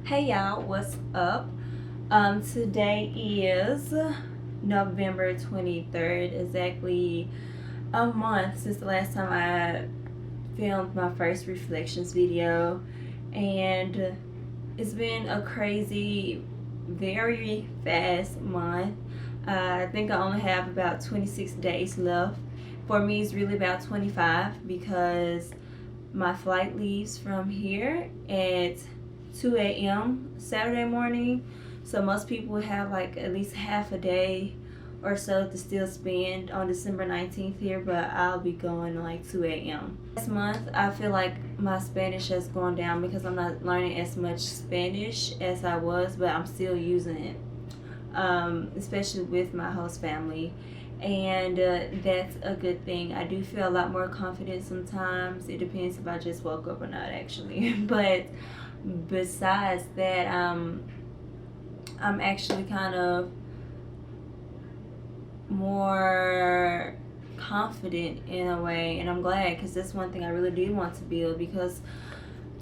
Hey y'all, what's up? Today is November 23rd, exactly a month since the last time I filmed my first reflections video, and it's been a crazy, very fast month. I think I only have about 26 days left. For me, it's really about 25 because my flight leaves from here at 2 a.m. Saturday morning. So most people have like at least half a day or so to still spend on December 19th here, but I'll be going like 2 a.m. This month, I feel like my Spanish has gone down because I'm not learning as much Spanish as I was, but I'm still using it, especially with my host family. And that's a good thing. I do feel a lot more confident sometimes. It depends if I just woke up or not, actually. But besides that, I'm actually kind of more confident in a way, and I'm glad because that's one thing I really do want to build. Because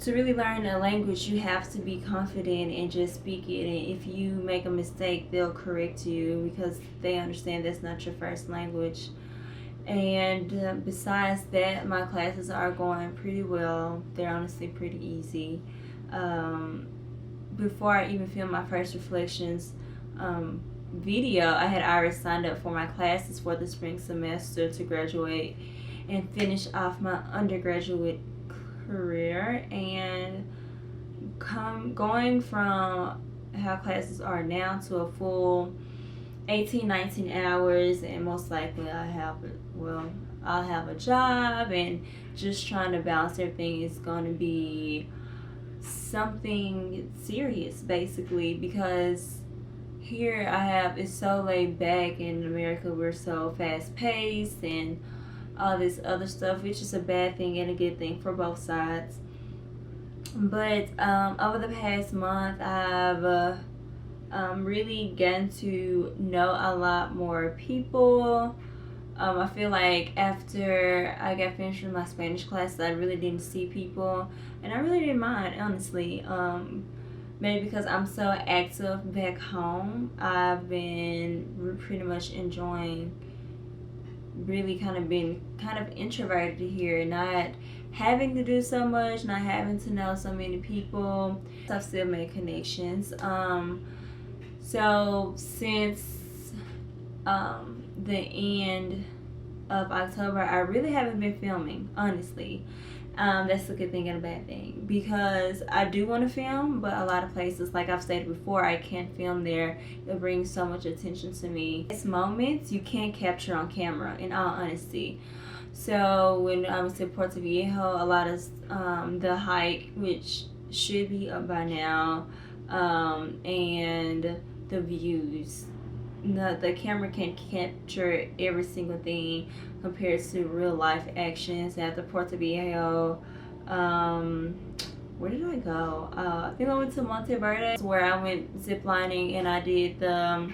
to really learn a language, you have to be confident and just speak it. And if you make a mistake, they'll correct you because they understand that's not your first language. And besides that, my classes are going pretty well. They're honestly pretty easy. Before I even filmed my first reflections video, I had already signed up for my classes for the spring semester to graduate and finish off my undergraduate career. And going from how classes are now to a full 18-19 hours, and most likely I'll have a job, and just trying to balance everything is going to be something serious, basically, because here it's so laid back. In America, we're so fast paced and all this other stuff, which is a bad thing and a good thing for both sides. But over the past month, I've really gotten to know a lot more people. I feel like after I got finished with my Spanish classes, I really didn't see people, and I really didn't mind, honestly. Maybe because I'm so active back home, I've been pretty much enjoying really kind of being kind of introverted here, not having to do so much, not having to know so many people. I've still made connections. So since the end of October, I really haven't been filming, honestly. That's a good thing and a bad thing, because I do want to film, but a lot of places, like I've stated before, I can't film there. It brings so much attention to me. It's moments you can't capture on camera, in all honesty. So when I was in Puerto Viejo, a lot of the hike, which should be up by now, and the views, the camera can't capture every single thing compared to real life actions. At the Puerto Viejo, where did I go? I think I went to Monteverde, where I went ziplining, and I did the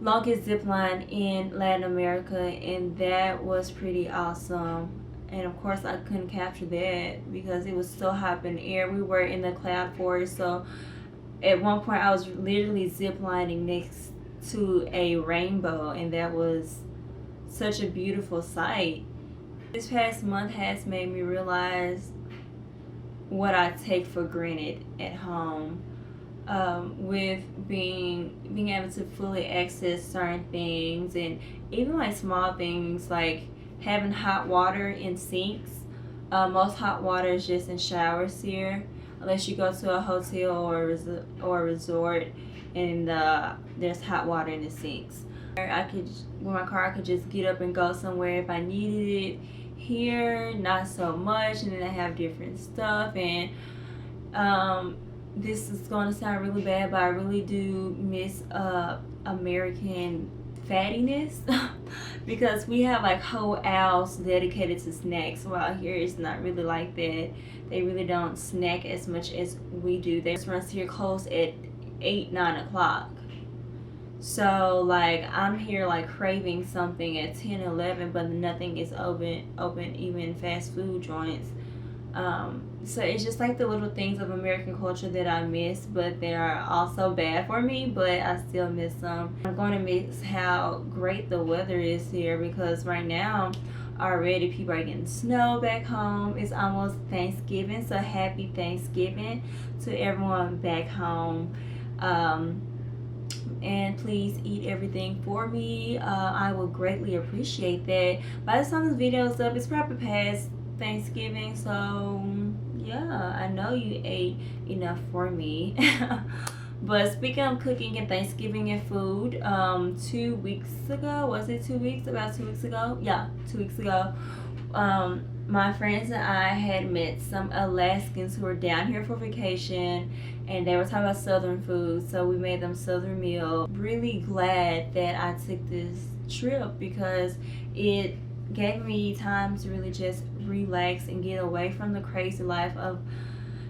longest zip line in Latin America, and that was pretty awesome. And of course, I couldn't capture that because it was so high up in the air. We were in the cloud forest, so at one point I was literally zip lining next to a rainbow, and that was such a beautiful sight. This past month has made me realize what I take for granted at home, with being able to fully access certain things, and even like small things like having hot water in sinks. Most hot water is just in showers here, unless you go to a hotel or a resort, and there's hot water in the sinks. With my car, I could just get up and go somewhere if I needed it. Here, not so much, and then I have different stuff. And this is going to sound really bad, but I really do miss American fattiness because we have like whole aisles dedicated to snacks, while here it's not really like that. They really don't snack as much as we do. Their restaurants here close at 8-9 o'clock. So like I'm here like craving something at 10-11, but nothing is open, even fast food joints. So it's just like the little things of American culture that I miss, but they are also bad for me, but I still miss them. I'm going to miss how great the weather is here, because right now already people are getting snow back home. It's almost Thanksgiving, so happy Thanksgiving to everyone back home. Um, and please eat everything for me. I will greatly appreciate that. By the time this video is up, it's probably past Thanksgiving, so yeah, I know you ate enough for me. But speaking of cooking and Thanksgiving and food, 2 weeks ago, was it 2 weeks? About 2 weeks ago? Yeah, 2 weeks ago. My friends and I had met some Alaskans who were down here for vacation, and they were talking about Southern food, so we made them Southern meal. Really glad that I took this trip because it gave me time to really just relax and get away from the crazy life of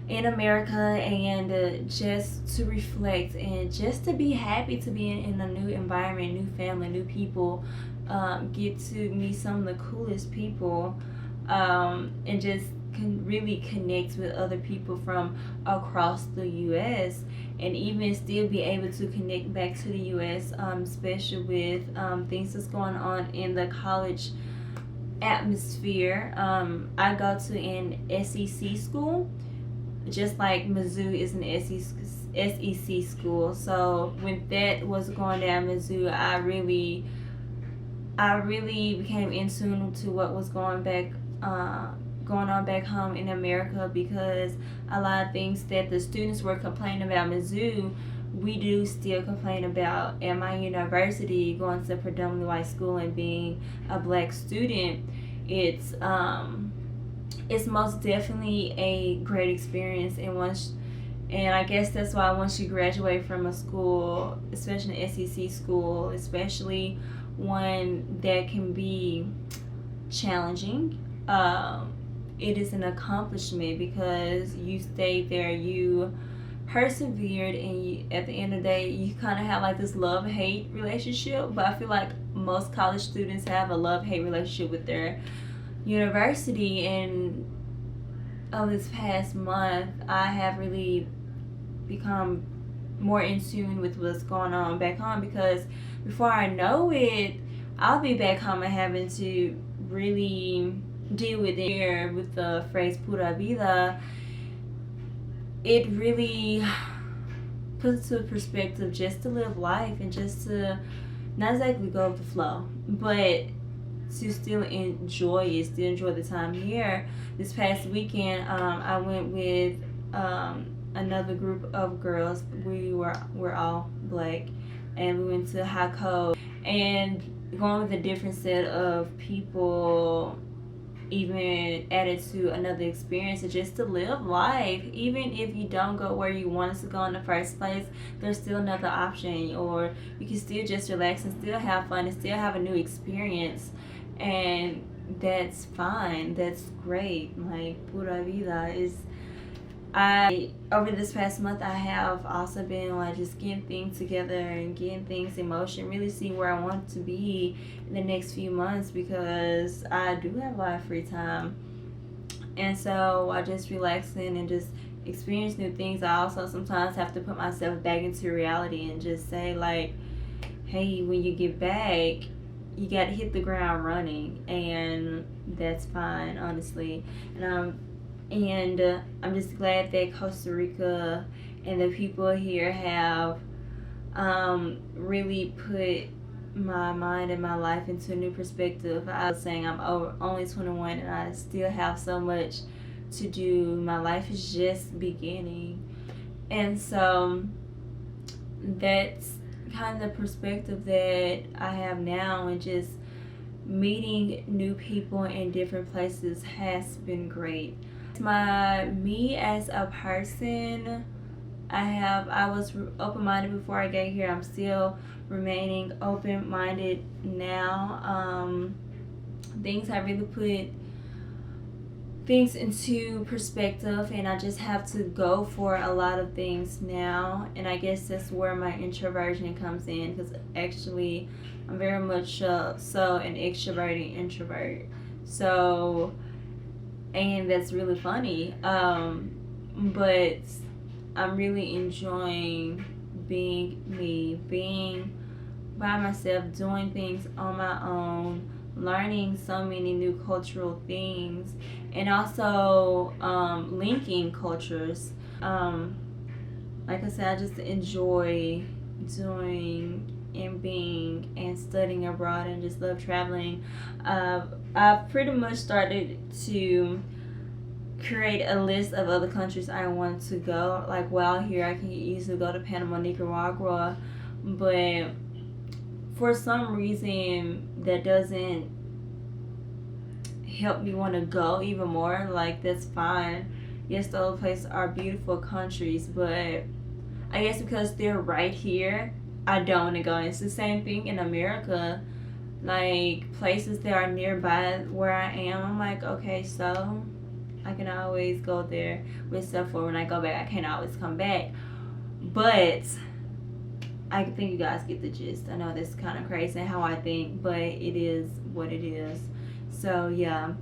in America, and just to reflect and just to be happy to be in a new environment, new family, new people, get to meet some of the coolest people, and just can really connect with other people from across the U.S. and even still be able to connect back to the U.S., especially with things that's going on in the college atmosphere. I go to an SEC school, just like Mizzou is an SEC school. So when that was going down Mizzou, I really became in tune to what was going on back home in America, because a lot of things that the students were complaining about Mizzou, we do still complain about at my university, going to a predominantly white school and being a black student. It's most definitely a great experience, and I guess that's why once you graduate from a school, especially an SEC school, especially one that can be challenging, it is an accomplishment because you stayed there, you persevered, and at the end of the day, you kind of have like this love-hate relationship. But I feel like most college students have a love-hate relationship with their university, and over this past month I have really become more in tune with what's going on back home, because before I know it, I'll be back home and having to really deal with it. Here with the phrase pura vida, it really puts into perspective just to live life and just to not exactly go with the flow, but to still enjoy it, still enjoy the time here. This past weekend, I went with another group of girls. We're all black, and we went to Hako, and going with a different set of people even added to another experience, and just to live life. Even if you don't go where you wanted to go in the first place, there's still another option, or you can still just relax and still have fun and still have a new experience, and that's fine. That's great. Like pura vida is. Over this past month, I have also been like just getting things together and getting things in motion, really seeing where I want to be in the next few months, because I do have a lot of free time, and so I just relaxing and just experience new things. I also sometimes have to put myself back into reality and just say like, hey, when you get back, you got to hit the ground running, and that's fine, honestly. And I'm just glad that Costa Rica and the people here have really put my mind and my life into a new perspective. I was saying I'm only 21 and I still have so much to do. My life is just beginning. And so that's kind of the perspective that I have now, and just meeting new people in different places has been great. Me as a person, I was open-minded before I got here. I'm still remaining open-minded now. Things have really put things into perspective, and I just have to go for a lot of things now, and I guess that's where my introversion comes in, because actually I'm very much so an extroverted introvert. So and that's really funny. But I'm really enjoying being me, being by myself, doing things on my own, learning so many new cultural things, and also linking cultures. Like I said, I just enjoy doing and being and studying abroad, and just love traveling. I've pretty much started to create a list of other countries I want to go. Like while here, I can easily go to Panama, Nicaragua, but for some reason that doesn't help me want to go even more. Like that's fine. Yes, the other places are beautiful countries, but I guess because they're right here, I don't want to go. It's the same thing in America. Like places that are nearby where I am, I'm like, okay, so I can always go there. Except for when I go back, I can't always come back. But I think you guys get the gist. I know this is kind of crazy how I think, but it is what it is. So yeah,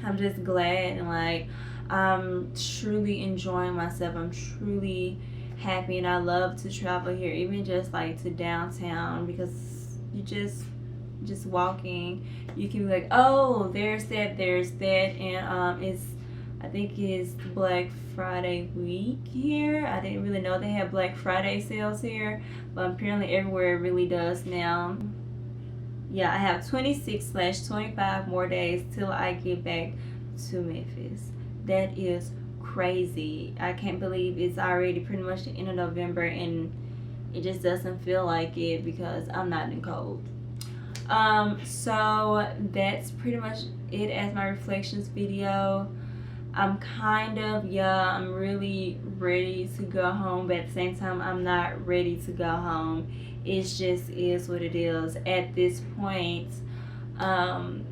I'm just glad, and like I'm truly enjoying myself. I'm truly happy, and I love to travel here, even just like to downtown, because you just walking, you can be like, oh, there's that, and it's, I think it's Black Friday week here. I didn't really know they had Black Friday sales here, but apparently everywhere it really does now. Yeah, I have 26/25 more days till I get back to Memphis. That is crazy. I can't believe it's already pretty much the end of November, and it just doesn't feel like it because I'm not in cold. So that's pretty much it as my reflections video. I'm kind of, yeah, I'm really ready to go home, but at the same time, I'm not ready to go home. It just is what it is at this point. Um,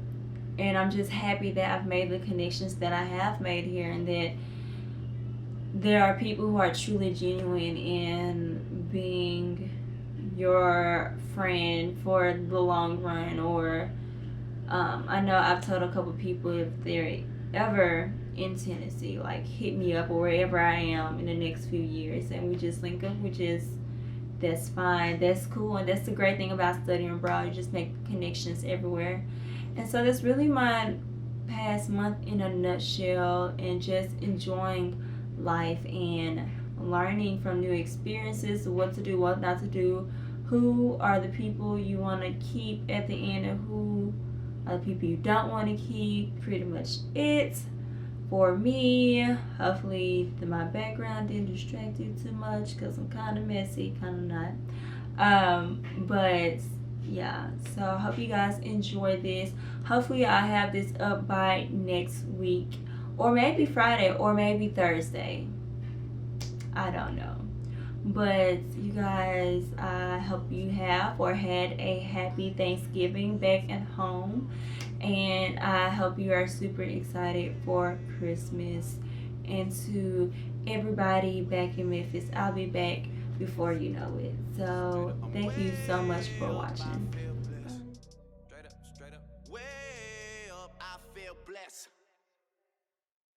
and I'm just happy that I've made the connections that I have made here, and that there are people who are truly genuine in being your friend for the long run. Or I know I've told a couple people, if they're ever in Tennessee, like hit me up or wherever I am in the next few years, and we just link up, which is, that's fine, that's cool. And that's the great thing about studying abroad, you just make connections everywhere. And so that's really my past month in a nutshell, and just enjoying life and learning from new experiences, what to do, what not to do, who are the people you want to keep at the end, and who are the people you don't want to keep. Pretty much it for me. Hopefully my background didn't distract you too much, because I'm kind of messy, kind of not. But yeah, so I hope you guys enjoy this. Hopefully I have this up by next week, or maybe Friday, or maybe Thursday. I don't know. But you guys, I hope you have or had a happy Thanksgiving back at home. And I hope you are super excited for Christmas. And to everybody back in Memphis, I'll be back before you know it. So thank you so much for watching.